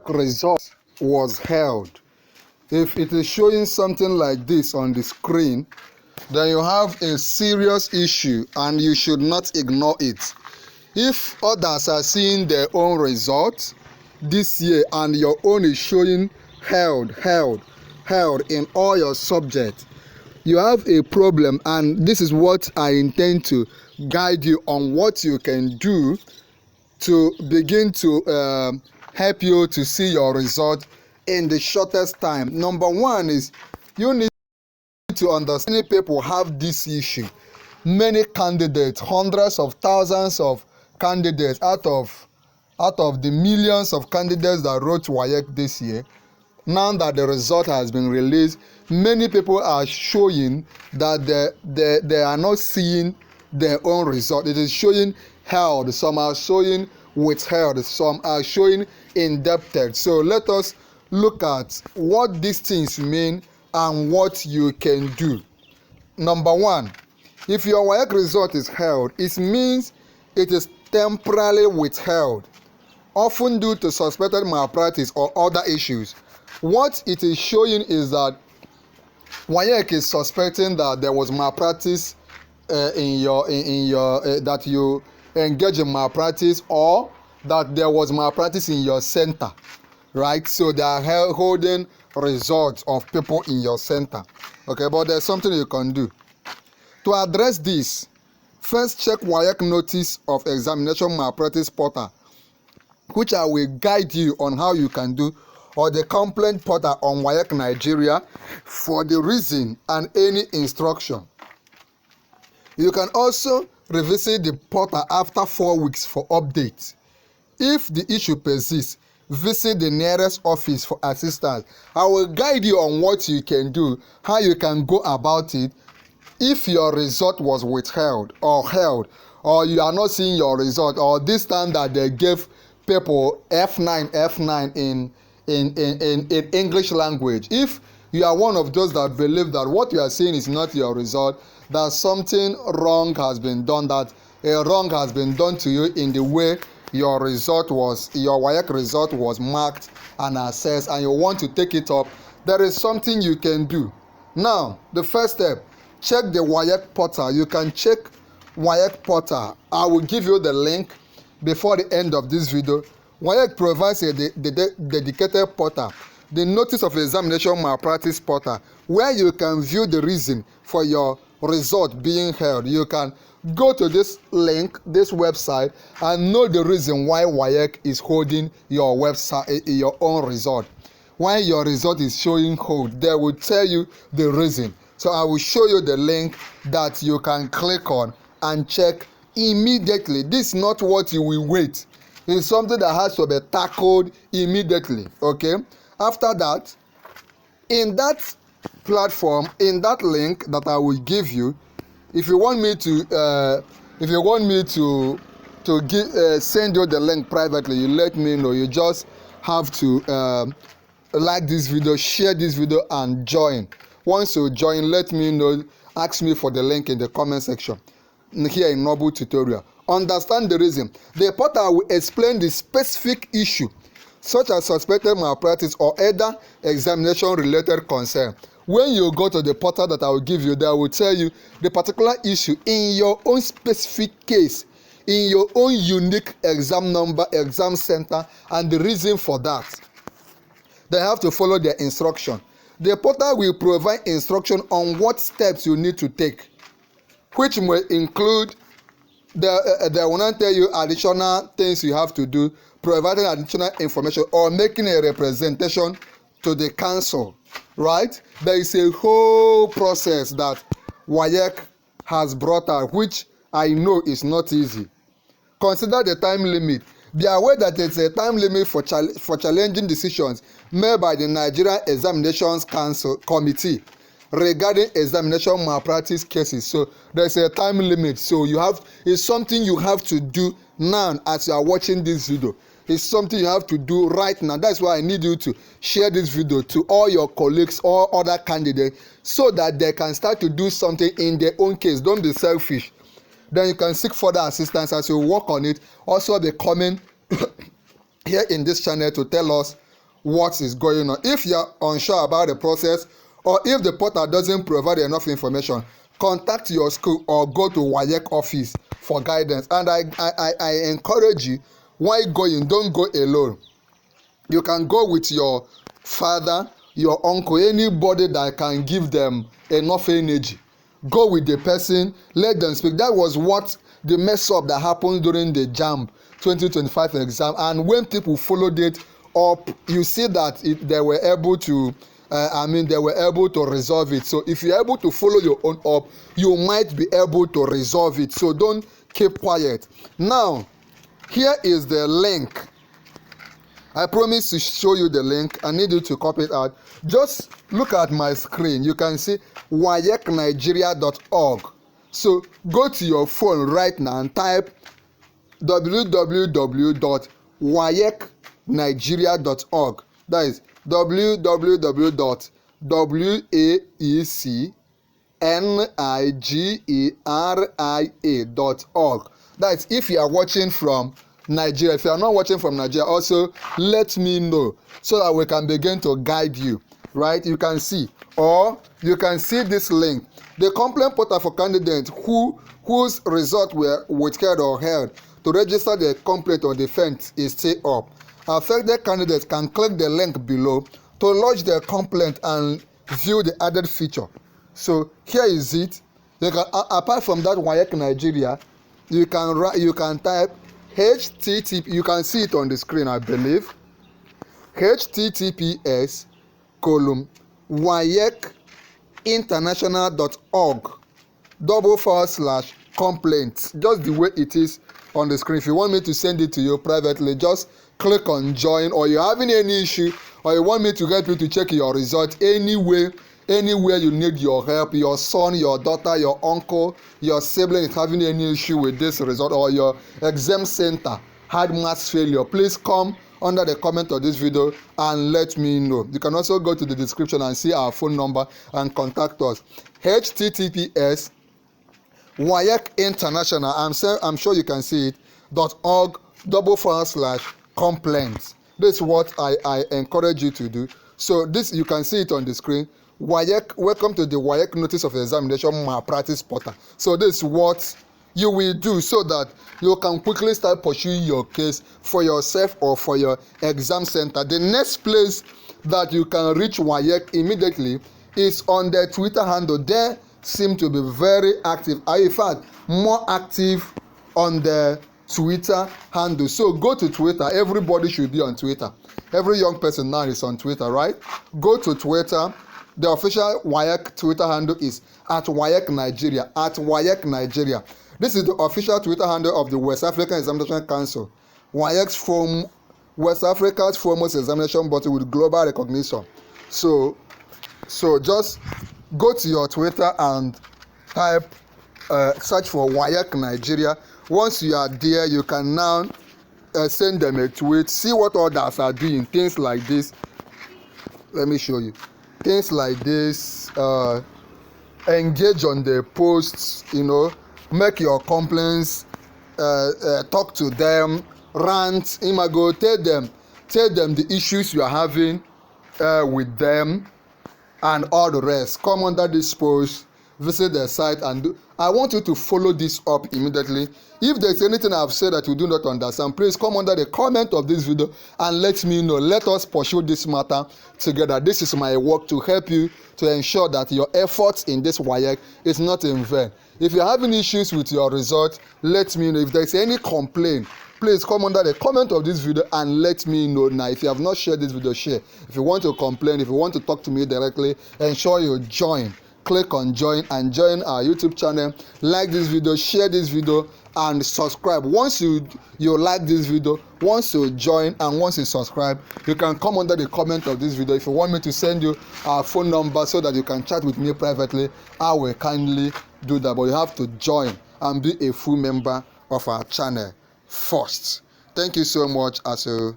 result was held. If it is showing something like this on the screen, then you have a serious issue and you should not ignore it. If others are seeing their own results this year and your own is showing held in all your subjects, you have a problem, and this is what I intend to guide you on what you can do to begin to help you to see your result in the shortest time. Number one is you need to understand many people have this issue. Many candidates, hundreds of thousands of candidates out of the millions of candidates that wrote WAEC this year. Now that the result has been released, many people are showing that they are not seeing their own result. It is showing held, some are showing withheld, some are showing indebted. So let us look at what these things mean and what you can do. Number one, if your WAEC result is held, it means it is temporarily withheld, often due to suspected malpractice or other issues. What it is showing is that WAEC is suspecting that there was malpractice that you engage in malpractice, or that there was malpractice in your center, right? So they are holding results of people in your center. Okay, but there's something you can do to address this. First, check WAEC notice of examination malpractice portal, which I will guide you on how you can do, or the complaint portal on WAEC Nigeria for the reason and any instruction. You can also revisit the portal after 4 weeks for updates. If the issue persists, visit the nearest office for assistance. I will guide you on what you can do, how you can go about it if your result was withheld or held, or you are not seeing your result, or this time that they gave people F9 in English language. If you are one of those that believe that what you are seeing is not your result, that something wrong has been done, that a wrong has been done to you in the way your WAEC result was marked and assessed, and you want to take it up, there is something you can do. Now, the first step, check the WAEC portal. You can check WAEC portal. I will give you the link before the end of this video. WAEC provides a dedicated portal, the Notice of Examination Malpractice portal, where you can view the reason for your result being held. You can go to this link, this website, and know the reason why WAEC is holding your website, your own result. Why your result is showing hold, they will tell you the reason. So I will show you the link that you can click on and check immediately. This is not what you will wait. It's something that has to be tackled immediately. Okay. After that, in that platform, in that link that I will give you, if you want me to send you the link privately, you let me know. You just have to like this video, share this video, and join. Once you join, let me know. Ask me for the link in the comment section here in Noble Tutorial. Understand the reason. The portal will explain the specific issue, such as suspected malpractice or other examination-related concern. When you go to the portal that I will give you, they will tell you the particular issue in your own specific case, in your own unique exam number, exam center, and the reason for that. They have to follow their instruction. The portal will provide instruction on what steps you need to take, which may include they will not tell you additional things you have to do, providing additional information, or making a representation to the council, right? There is a whole process that WAEC has brought out, which I know is not easy. Consider the time limit. Be aware that it's a time limit for challenging decisions made by the Nigerian Examinations Council Committee regarding examination malpractice cases. So there's a time limit. So it's something you have to do now as you are watching this video. It's something you have to do right now. That's why I need you to share this video to all your colleagues or other candidates so that they can start to do something in their own case. Don't be selfish. Then you can seek further assistance as you work on it. Also be coming here in this channel to tell us what is going on. If you're unsure about the process, or if the portal doesn't provide enough information, contact your school or go to WAEC office for guidance. And I encourage you, while going, don't go alone. You can go with your father, your uncle, anybody that can give them enough energy. Go with the person, let them speak. That was what the mess up that happened during the JAMB 2025 exam. And when people followed it up, you see that they were able to they were able to resolve it. So if you're able to follow your own up, you might be able to resolve it. So don't keep quiet. Now, here is the link. I promise to show you the link. I need you to copy it out. Just look at my screen. You can see waecnigeria.org. So go to your phone right now and type www.waecnigeria.org. That is www.waecnigeria.org. That's if you are watching from Nigeria. If you are not watching from Nigeria, also let me know so that we can begin to guide you. Right? You can see, or you can see this link. The complaint portal for candidates whose results were withheld or held to register their complaint or defense is still up. Affected candidates can click the link below to lodge their complaint and view the added feature. So here is it. You can, apart from that WAEC Nigeria, you can type HTTP. You can see it on the screen, I believe. https://waecinternational.org/complaints. Just the way it is on the screen. If you want me to send it to you privately, just click on join. Or you're having any issue, or you want me to help you to check your result anywhere you need your help, your son, your daughter, your uncle, your sibling is having any issue with this result, or your exam center had mass failure, please come under the comment of this video and let me know. You can also go to the description and see our phone number and contact us. HTTPS WAEC International, I'm sure you can see it, .org/complaints. This is what I encourage you to do. So this, you can see it on the screen. WAEC, welcome to the WAEC Notice of Examination Malpractice Portal. So this is what you will do so that you can quickly start pursuing your case for yourself or for your exam center. The next place that you can reach WAEC immediately is on their Twitter handle. They seem to be very active. In fact, more active on the Twitter handle. So go to Twitter. Everybody should be on Twitter. Every young person now is on Twitter, right? Go to Twitter. The official WAEC Twitter handle is @WAEC Nigeria. @WAEC Nigeria. This is the official Twitter handle of the West African Examination Council. West Africa's foremost examination body with global recognition. So just go to your Twitter and type, search for WAEC Nigeria. Once you are there, you can now send them a tweet. See what others are doing. Things like this. Let me show you. Things like this. Engage on the posts. Make your complaints. Talk to them. Rant. Imago. Tell them the issues you are having with them, and all the rest. Come under this post. Visit their site and do. I want you to follow this up immediately. If there's anything I've said that you do not understand, please come under the comment of this video and let me know. Let us pursue this matter together. This is my work to help you to ensure that your efforts in this WAEC is not in vain. If you're having issues with your result, let me know. If there's any complaint, please come under the comment of this video and let me know. Now, if you have not shared this video, share. If you want to complain, if you want to talk to me directly, ensure you join. Click on join and join our YouTube channel. Like this video, share this video, and subscribe. Once you like this video, once you join and once you subscribe, you can come under the comment of this video. If you want me to send you our phone number so that you can chat with me privately, I will kindly do that. But you have to join and be a full member of our channel first. Thank you so much as you